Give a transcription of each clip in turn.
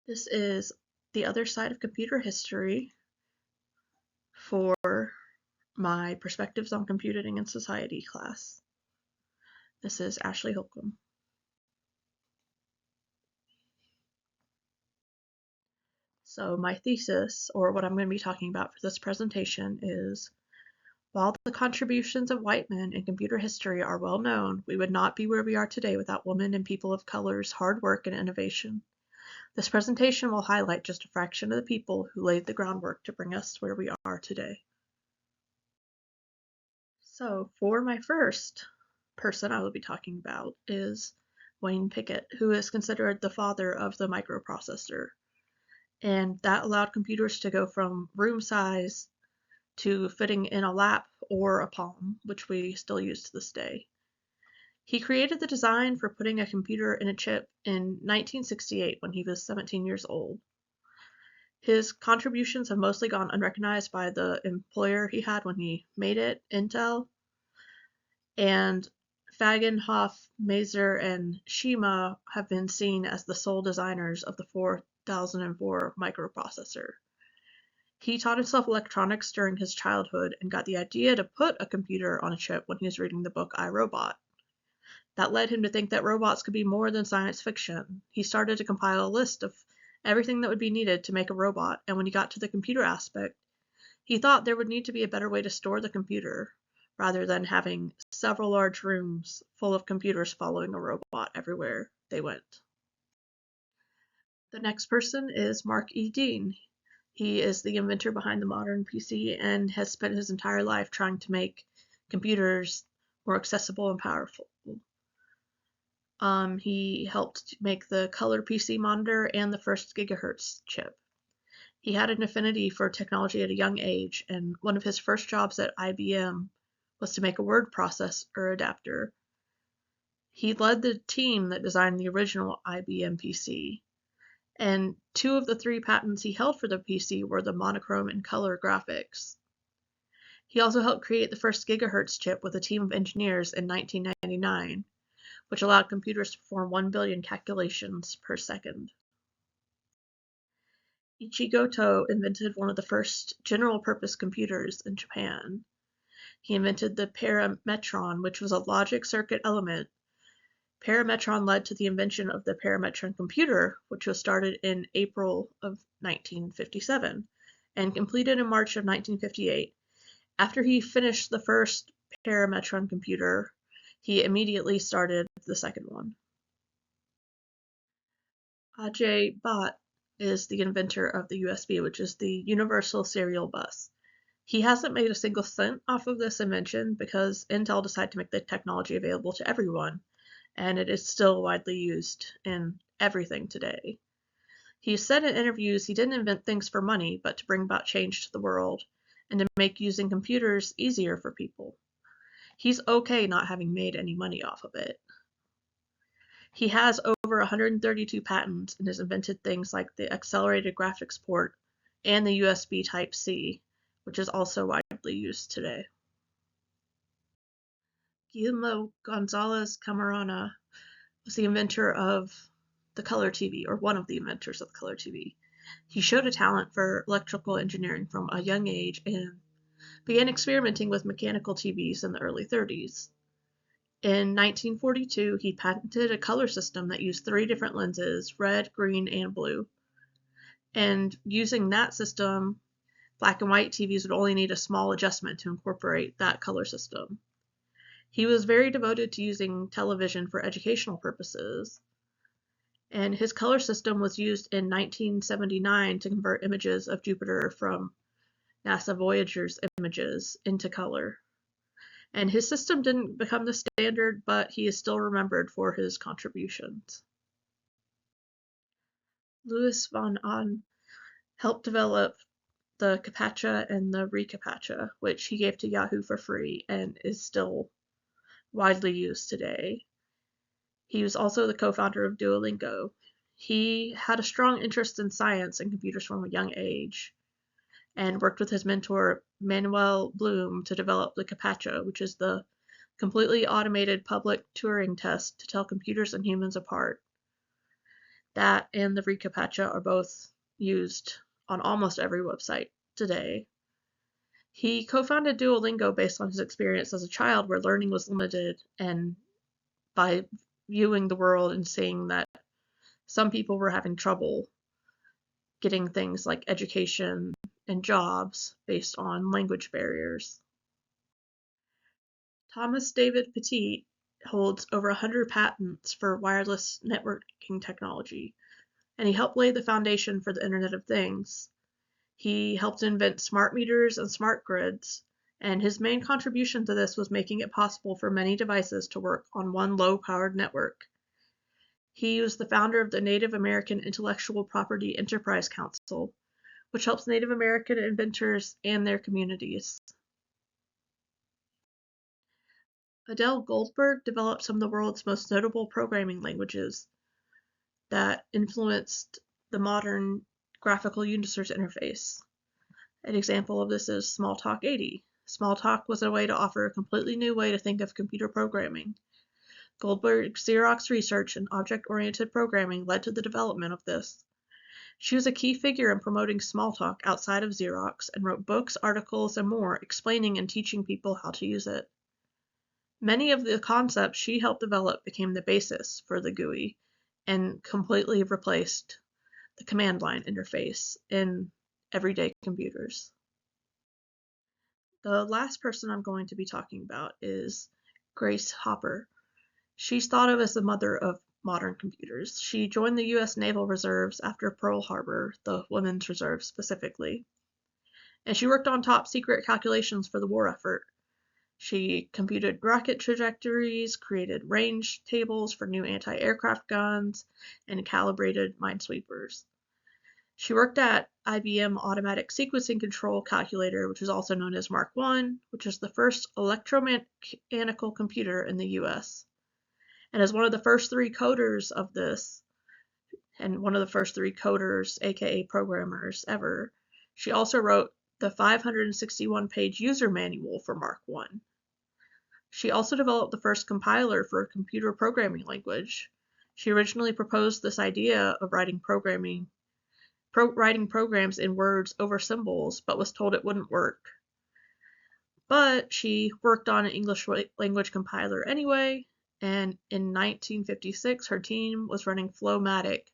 This is the other side of computer history for my Perspectives on Computing in Society class. This is Ashley Holcomb. So my thesis, or what I'm going to be talking about for this presentation, is while the contributions of white men in computer history are well known, we would not be where we are today without women and people of color's hard work and innovation. This presentation will highlight just a fraction of the people who laid the groundwork to bring us to where we are today. So for my first person I will be talking about is Wayne Pickett, who is considered the father of the microprocessor. And that allowed computers to go from room size to fitting in a lap or a palm, which we still use to this day. He created the design for putting a computer in a chip in 1968 when he was 17 years old. His contributions have mostly gone unrecognized by the employer he had when he made it, Intel, and Fagenhoff, Maser, and Shima have been seen as the sole designers of the 4004 microprocessor. He taught himself electronics during his childhood and got the idea to put a computer on a chip when he was reading the book I, Robot. That led him to think that robots could be more than science fiction. He started to compile a list of everything that would be needed to make a robot, and when he got to the computer aspect, he thought there would need to be a better way to store the computer, rather than having several large rooms full of computers following a robot everywhere they went. The next person is Mark E. Dean. He is the inventor behind the modern PC and has spent his entire life trying to make computers more accessible and powerful. He helped make the color PC monitor and the first gigahertz chip. He had an affinity for technology at a young age, and one of his first jobs at IBM was to make a word processor adapter. He led the team that designed the original IBM PC, and 2 of the 3 patents he held for the PC were the monochrome and color graphics. He also helped create the first gigahertz chip with a team of engineers in 1999, which allowed computers to perform 1 billion calculations per second. Ichigo Goto invented one of the first general-purpose computers in Japan. He invented the parametron, which was a logic circuit element. Parametron led to the invention of the parametron computer, which was started in April of 1957 and completed in March of 1958. After he finished the first parametron computer, he immediately started the second one. Ajay Bhatt is the inventor of the USB, which is the Universal Serial Bus. He hasn't made a single cent off of this invention because Intel decided to make the technology available to everyone, and it is still widely used in everything today. He said in interviews he didn't invent things for money, but to bring about change to the world and to make using computers easier for people. He's okay not having made any money off of it. He has over 132 patents and has invented things like the accelerated graphics port and the USB Type-C, which is also widely used today. Guillermo Gonzalez Camarena was the inventor of the color TV, or one of the inventors of the color TV. He showed a talent for electrical engineering from a young age and began experimenting with mechanical TVs in the early 30s. In 1942, he patented a color system that used 3 different lenses, red, green, and blue. And using that system, black and white TVs would only need a small adjustment to incorporate that color system. He was very devoted to using television for educational purposes, and his color system was used in 1979 to convert images of Jupiter from NASA Voyager's images into color. And his system didn't become the standard, but he is still remembered for his contributions. Louis von Ahn helped develop the CAPTCHA and the reCAPTCHA, which he gave to Yahoo for free and is still widely used today. He was also the co-founder of Duolingo. He had a strong interest in science and computers from a young age, and worked with his mentor Manuel Bloom to develop the CAPTCHA, which is the completely automated public Turing test to tell computers and humans apart. That and the reCAPTCHA are both used on almost every website today. He co-founded Duolingo based on his experience as a child where learning was limited, and by viewing the world and seeing that some people were having trouble getting things like education and jobs based on language barriers. Thomas David Petit holds over 100 patents for wireless networking technology, and he helped lay the foundation for the Internet of Things. He helped invent smart meters and smart grids, and his main contribution to this was making it possible for many devices to work on one low-powered network. He was the founder of the Native American Intellectual Property Enterprise Council, which helps Native American inventors and their communities. Adele Goldberg developed some of the world's most notable programming languages that influenced the modern graphical user interface. An example of this is Smalltalk 80. Smalltalk was a way to offer a completely new way to think of computer programming. Goldberg's Xerox research in object-oriented programming led to the development of this. She was a key figure in promoting Smalltalk outside of Xerox and wrote books, articles, and more explaining and teaching people how to use it. Many of the concepts she helped develop became the basis for the GUI and completely replaced the command line interface in everyday computers. The last person I'm going to be talking about is Grace Hopper. She's thought of as the mother of modern computers. She joined the U.S. Naval Reserves after Pearl Harbor, the Women's Reserve specifically, and she worked on top secret calculations for the war effort. She computed rocket trajectories, created range tables for new anti-aircraft guns, and calibrated minesweepers. She worked at IBM Automatic Sequencing Control Calculator, which is also known as Mark I, which is the first electromechanical computer in the US. And as one of the first three coders of this, and one of the first three coders, aka programmers, ever, she also wrote the 561-page user manual for Mark I. She also developed the first compiler for a computer programming language. She originally proposed this idea of writing programs in words over symbols, but was told it wouldn't work. But she worked on an English language compiler anyway, and in 1956 her team was running Flowmatic,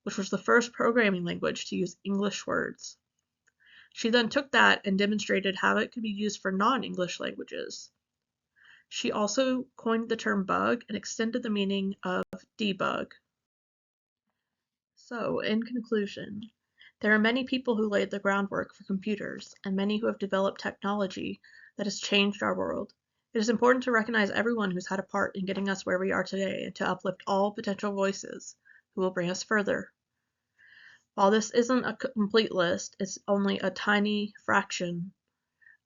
which was the first programming language to use English words. She then took that and demonstrated how it could be used for non-English languages. She also coined the term bug and extended the meaning of debug. So, in conclusion, there are many people who laid the groundwork for computers, and many who have developed technology that has changed our world. It is important to recognize everyone who's had a part in getting us where we are today and to uplift all potential voices who will bring us further. While this isn't a complete list, it's only a tiny fraction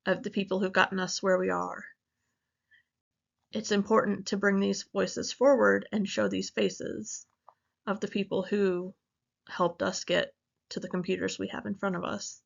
of the people who've gotten us where we are. It's important to bring these voices forward and show these faces of the people who helped us get to the computers we have in front of us.